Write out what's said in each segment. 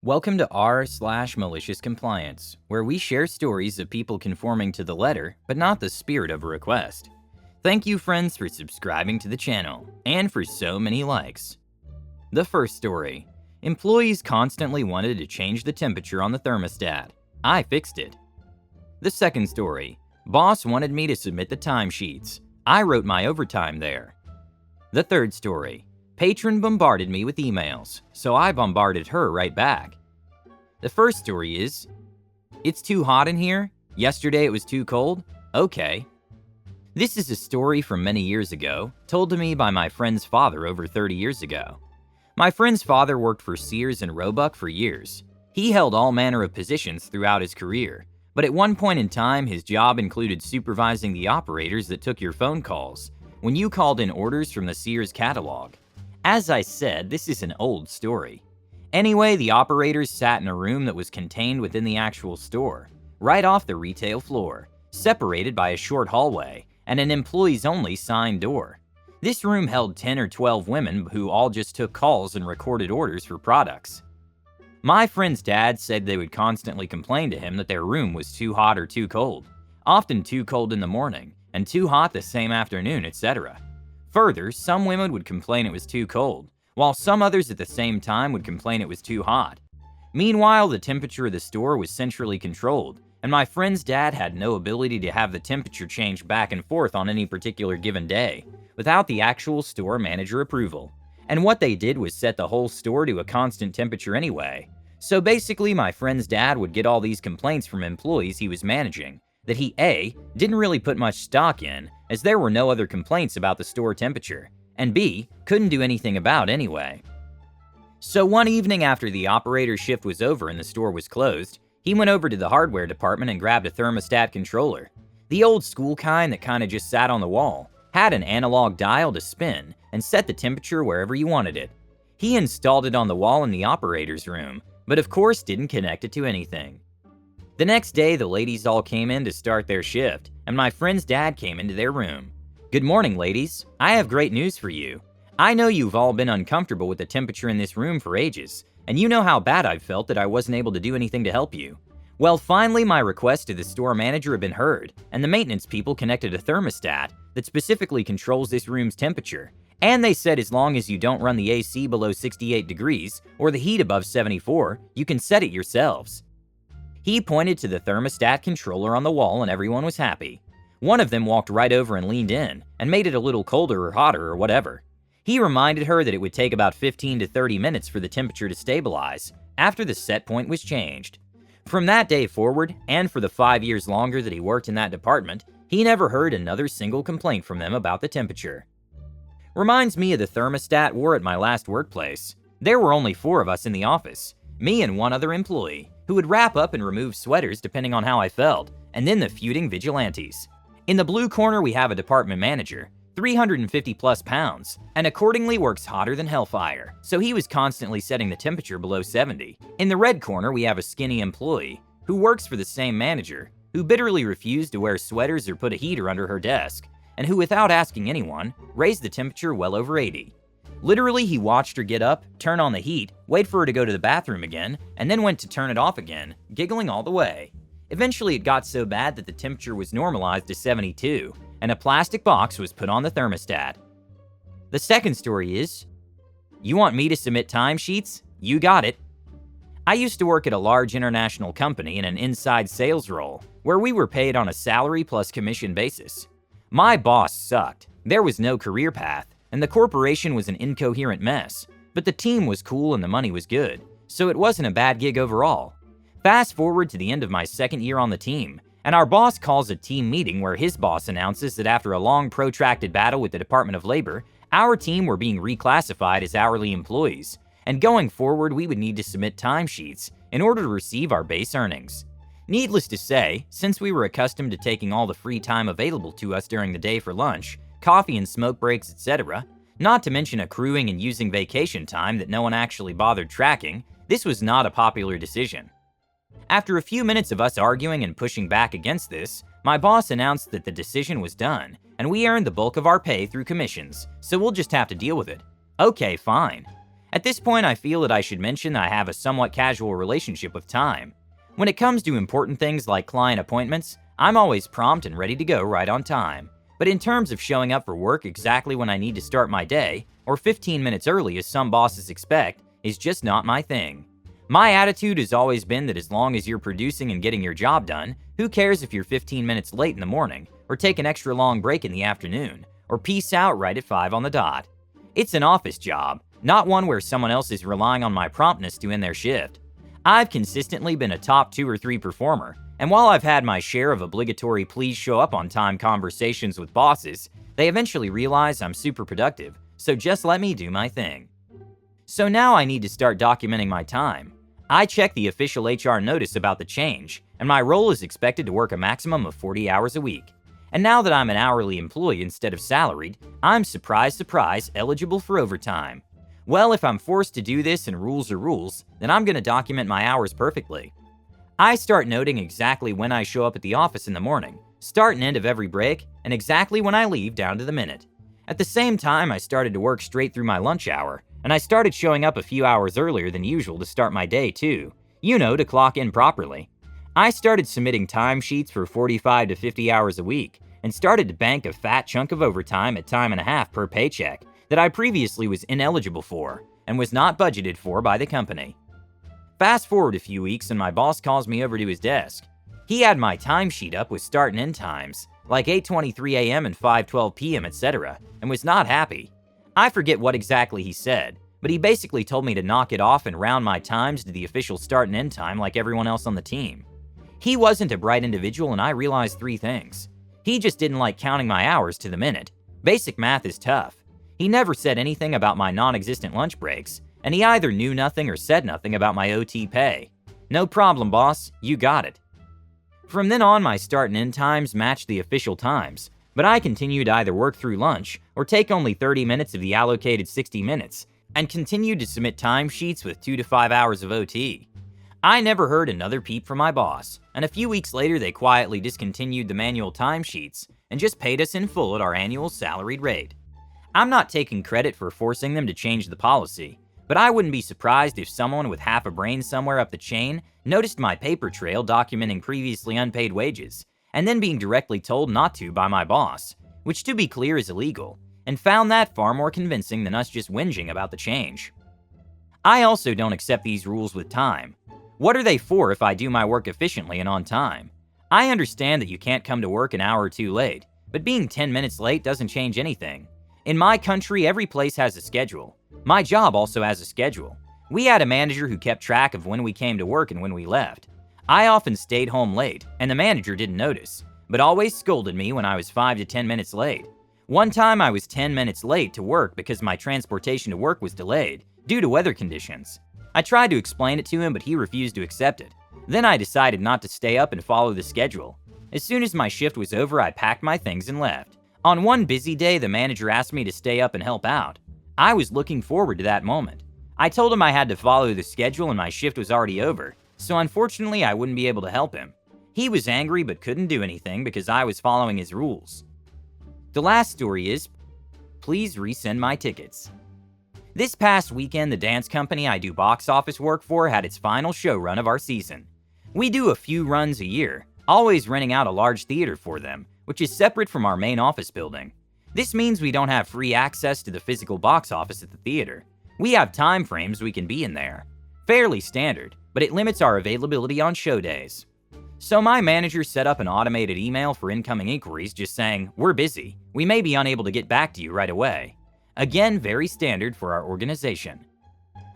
Welcome to r/malicious compliance, where we share stories of people conforming to the letter, but not the spirit of a request. Thank you, friends, for subscribing to the channel, and for so many likes. The first story. Employees constantly wanted to change the temperature on the thermostat. I fixed it. The second story. Boss wanted me to submit the timesheets. I wrote my overtime there. The third story. Patron bombarded me with emails, so I bombarded her right back. The first story is, it's too hot in here? Yesterday it was too cold? Okay. This is a story from many years ago, told to me by my friend's father over 30 years ago. My friend's father worked for Sears and Roebuck for years. He held all manner of positions throughout his career, but at one point in time his job included supervising the operators that took your phone calls when you called in orders from the Sears catalog. As I said, this is an old story. Anyway, the operators sat in a room that was contained within the actual store, right off the retail floor, separated by a short hallway and an employees-only sign door. This room held 10 or 12 women who all just took calls and recorded orders for products. My friend's dad said they would constantly complain to him that their room was too hot or too cold, often too cold in the morning and too hot the same afternoon, etc. Further, some women would complain it was too cold, while some others at the same time would complain it was too hot. Meanwhile, the temperature of the store was centrally controlled, and my friend's dad had no ability to have the temperature change back and forth on any particular given day, without the actual store manager approval. And what they did was set the whole store to a constant temperature anyway. So basically, my friend's dad would get all these complaints from employees he was managing, that he A, didn't really put much stock in, as there were no other complaints about the store temperature, and B, couldn't do anything about anyway. So one evening after the operator's shift was over and the store was closed, he went over to the hardware department and grabbed a thermostat controller. The old school kind that kinda just sat on the wall, had an analog dial to spin and set the temperature wherever you wanted it. He installed it on the wall in the operator's room, but of course didn't connect it to anything. The next day, the ladies all came in to start their shift, and my friend's dad came into their room. "Good morning, ladies. I have great news for you. I know you've all been uncomfortable with the temperature in this room for ages, and you know how bad I've felt that I wasn't able to do anything to help you. Well, finally my request to the store manager have been heard, and the maintenance people connected a thermostat that specifically controls this room's temperature, and they said as long as you don't run the AC below 68 degrees or the heat above 74, you can set it yourselves." He pointed to the thermostat controller on the wall and everyone was happy. One of them walked right over and leaned in and made it a little colder or hotter or whatever. He reminded her that it would take about 15 to 30 minutes for the temperature to stabilize after the set point was changed. From that day forward, and for the 5 years longer that he worked in that department, he never heard another single complaint from them about the temperature. Reminds me of the thermostat wore at my last workplace. There were only 4 of us in the office, me and one other employee, who would wrap up and remove sweaters depending on how I felt, and then the feuding vigilantes. In the blue corner we have a department manager, 350 plus pounds, and accordingly works hotter than hellfire, so he was constantly setting the temperature below 70. In the red corner we have a skinny employee, who works for the same manager, who bitterly refused to wear sweaters or put a heater under her desk, and who without asking anyone, raised the temperature well over 80. Literally, he watched her get up, turn on the heat, wait for her to go to the bathroom again, and then went to turn it off again, giggling all the way. Eventually, it got so bad that the temperature was normalized to 72, and a plastic box was put on the thermostat. The second story is, you want me to submit timesheets? You got it. I used to work at a large international company in an inside sales role, where we were paid on a salary plus commission basis. My boss sucked. There was no career path, and the corporation was an incoherent mess, but the team was cool and the money was good, so it wasn't a bad gig overall. Fast forward to the end of my second year on the team, and our boss calls a team meeting where his boss announces that after a long protracted battle with the Department of Labor, our team were being reclassified as hourly employees, and going forward we would need to submit timesheets in order to receive our base earnings. Needless to say, since we were accustomed to taking all the free time available to us during the day for lunch, coffee and smoke breaks, etc., not to mention accruing and using vacation time that no one actually bothered tracking, this was not a popular decision. After a few minutes of us arguing and pushing back against this, my boss announced that the decision was done, and we earned the bulk of our pay through commissions, so we'll just have to deal with it. Okay, fine. At this point, I feel that I should mention that I have a somewhat casual relationship with time. When it comes to important things like client appointments, I'm always prompt and ready to go right on time. But in terms of showing up for work exactly when I need to start my day, or 15 minutes early as some bosses expect, is just not my thing. My attitude has always been that as long as you're producing and getting your job done, who cares if you're 15 minutes late in the morning, or take an extra long break in the afternoon, or peace out right at 5 on the dot. It's an office job, not one where someone else is relying on my promptness to end their shift. I've consistently been a top 2 or 3 performer, and while I've had my share of obligatory please show up on time conversations with bosses, they eventually realize I'm super productive, so just let me do my thing. So now I need to start documenting my time. I checked the official HR notice about the change, and my role is expected to work a maximum of 40 hours a week. And now that I'm an hourly employee instead of salaried, I'm surprise, eligible for overtime. Well, if I'm forced to do this and rules are rules, then I'm going to document my hours perfectly. I start noting exactly when I show up at the office in the morning, start and end of every break, and exactly when I leave down to the minute. At the same time, I started to work straight through my lunch hour, and I started showing up a few hours earlier than usual to start my day too. To clock in properly. I started submitting timesheets for 45 to 50 hours a week, and started to bank a fat chunk of overtime at time and a half per paycheck that I previously was ineligible for, and was not budgeted for by the company. Fast forward a few weeks and my boss calls me over to his desk. He had my timesheet up with start and end times, like 8:23 a.m. and 5:12 p.m., etc., and was not happy. I forget what exactly he said, but he basically told me to knock it off and round my times to the official start and end time like everyone else on the team. He wasn't a bright individual, and I realized 3 things. He just didn't like counting my hours to the minute. Basic math is tough. He never said anything about my non-existent lunch breaks, and he either knew nothing or said nothing about my OT pay. No problem, boss. You got it. From then on, my start and end times matched the official times, but I continued to either work through lunch or take only 30 minutes of the allocated 60 minutes, and continued to submit timesheets with 2 to 5 hours of OT. I never heard another peep from my boss, and a few weeks later they quietly discontinued the manual timesheets and just paid us in full at our annual salaried rate. I'm not taking credit for forcing them to change the policy, but I wouldn't be surprised if someone with half a brain somewhere up the chain noticed my paper trail documenting previously unpaid wages, and then being directly told not to by my boss, which to be clear is illegal, and found that far more convincing than us just whinging about the change. I also don't accept these rules with time. What are they for if I do my work efficiently and on time? I understand that you can't come to work an hour or 2 late, but being 10 minutes late doesn't change anything. In my country, every place has a schedule. My job also has a schedule. We had a manager who kept track of when we came to work and when we left. I often stayed home late, and the manager didn't notice, but always scolded me when I was 5 to 10 minutes late. One time I was 10 minutes late to work because my transportation to work was delayed due to weather conditions. I tried to explain it to him, but he refused to accept it. Then I decided not to stay up and follow the schedule. As soon as my shift was over, I packed my things and left. On one busy day, the manager asked me to stay up and help out. I was looking forward to that moment. I told him I had to follow the schedule and my shift was already over, so unfortunately I wouldn't be able to help him. He was angry but couldn't do anything because I was following his rules. The last story is, please resend my tickets. This past weekend, the dance company I do box office work for had its final show run of our season. We do a few runs a year, always renting out a large theater for them, which is separate from our main office building. This means we don't have free access to the physical box office at the theater. We have time frames we can be in there. Fairly standard, but it limits our availability on show days. So my manager set up an automated email for incoming inquiries just saying, "We're busy. We may be unable to get back to you right away." Again, very standard for our organization.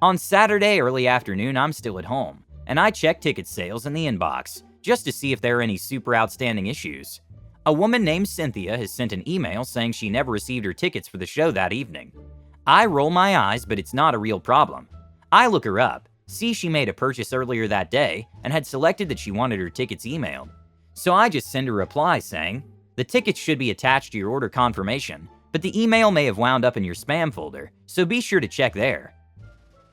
On Saturday early afternoon, I'm still at home, and I check ticket sales in the inbox just to see if there are any super outstanding issues. A woman named Cynthia has sent an email saying she never received her tickets for the show that evening. I roll my eyes, but it's not a real problem. I look her up, see she made a purchase earlier that day, and had selected that she wanted her tickets emailed. So I just send a reply saying, "The tickets should be attached to your order confirmation, but the email may have wound up in your spam folder, so be sure to check there."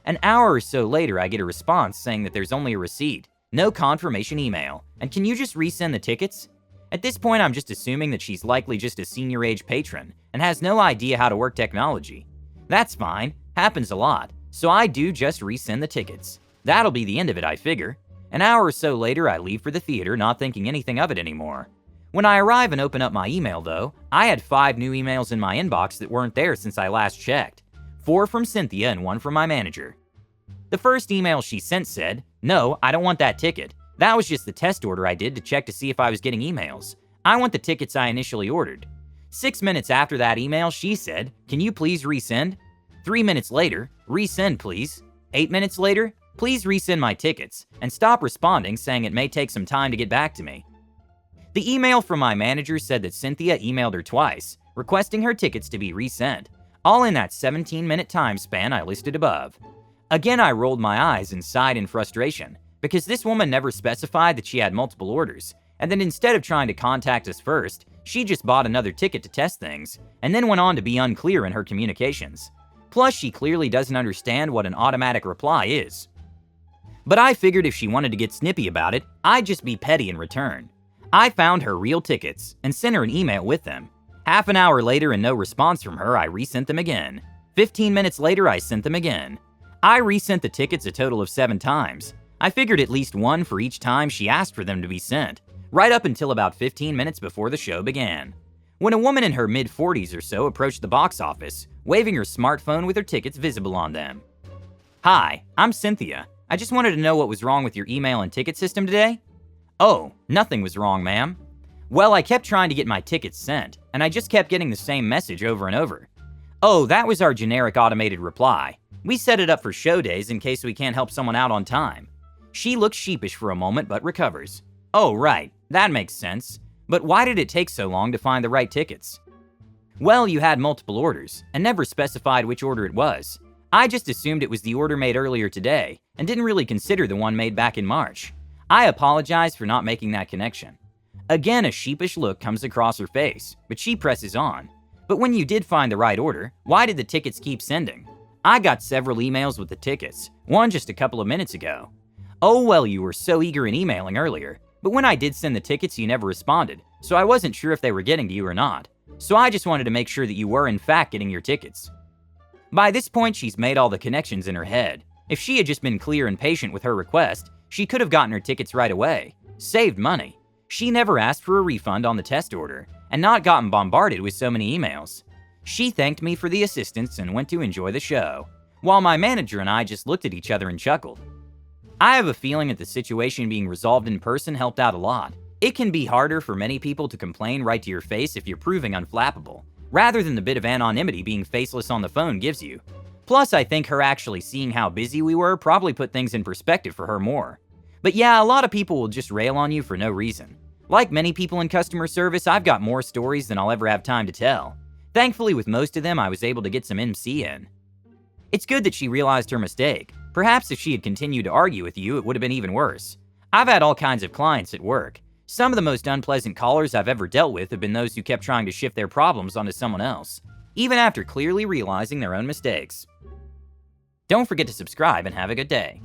An hour or so later, I get a response saying that there's only a receipt, no confirmation email, and can you just resend the tickets? At this point, I'm just assuming that she's likely just a senior age patron and has no idea how to work technology. That's fine, happens a lot, So I do just resend the tickets. That'll be the end of it, I figure. An hour or so later, I leave for the theater, not thinking anything of it anymore. When I arrive and open up my email, though, I had 5 new emails in my inbox that weren't there since I last checked. 4 from Cynthia and 1 from my manager. The first email she sent said, "No, I don't want that ticket. That was just the test order I did to check to see if I was getting emails. I want the tickets I initially ordered." 6 minutes after that email, she said, "Can you please resend?" 3 minutes later, "Resend, please." 8 minutes later, "Please resend my tickets," and stop responding saying it may take some time to get back to me. The email from my manager said that Cynthia emailed her twice, requesting her tickets to be resent, all in that 17-minute time span I listed above. Again, I rolled my eyes and sighed in frustration, because this woman never specified that she had multiple orders, and then instead of trying to contact us first, she just bought another ticket to test things, and then went on to be unclear in her communications. Plus, she clearly doesn't understand what an automatic reply is. But I figured if she wanted to get snippy about it, I'd just be petty in return. I found her real tickets and sent her an email with them. Half an hour later and no response from her, I resent them again. 15 minutes later, I sent them again. I resent the tickets a total of 7 times. I figured at least 1 for each time she asked for them to be sent, right up until about 15 minutes before the show began. When a woman in her mid-40s or so approached the box office, waving her smartphone with her tickets visible on them. "Hi, I'm Cynthia. I just wanted to know what was wrong with your email and ticket system today." "Oh, nothing was wrong, ma'am." "Well, I kept trying to get my tickets sent, and I just kept getting the same message over and over." "Oh, that was our generic automated reply. We set it up for show days in case we can't help someone out on time." She looks sheepish for a moment but recovers. "Oh, right, that makes sense. But why did it take so long to find the right tickets?" "Well, you had multiple orders, and never specified which order it was. I just assumed it was the order made earlier today, and didn't really consider the one made back in March. I apologize for not making that connection." Again, a sheepish look comes across her face, but she presses on. "But when you did find the right order, why did the tickets keep sending? I got several emails with the tickets, one just a couple of minutes ago." "Oh, well, you were so eager in emailing earlier, but when I did send the tickets, you never responded, so I wasn't sure if they were getting to you or not. So I just wanted to make sure that you were in fact getting your tickets." By this point, she's made all the connections in her head. If she had just been clear and patient with her request, she could have gotten her tickets right away, saved money. She never asked for a refund on the test order, and not gotten bombarded with so many emails. She thanked me for the assistance and went to enjoy the show, while my manager and I just looked at each other and chuckled. I have a feeling that the situation being resolved in person helped out a lot. It can be harder for many people to complain right to your face if you're proving unflappable, rather than the bit of anonymity being faceless on the phone gives you. Plus, I think her actually seeing how busy we were probably put things in perspective for her more. But yeah, a lot of people will just rail on you for no reason. Like many people in customer service, I've got more stories than I'll ever have time to tell. Thankfully, with most of them, I was able to get some MC in. It's good that she realized her mistake. Perhaps if she had continued to argue with you, it would have been even worse. I've had all kinds of clients at work. Some of the most unpleasant callers I've ever dealt with have been those who kept trying to shift their problems onto someone else, even after clearly realizing their own mistakes. Don't forget to subscribe and have a good day.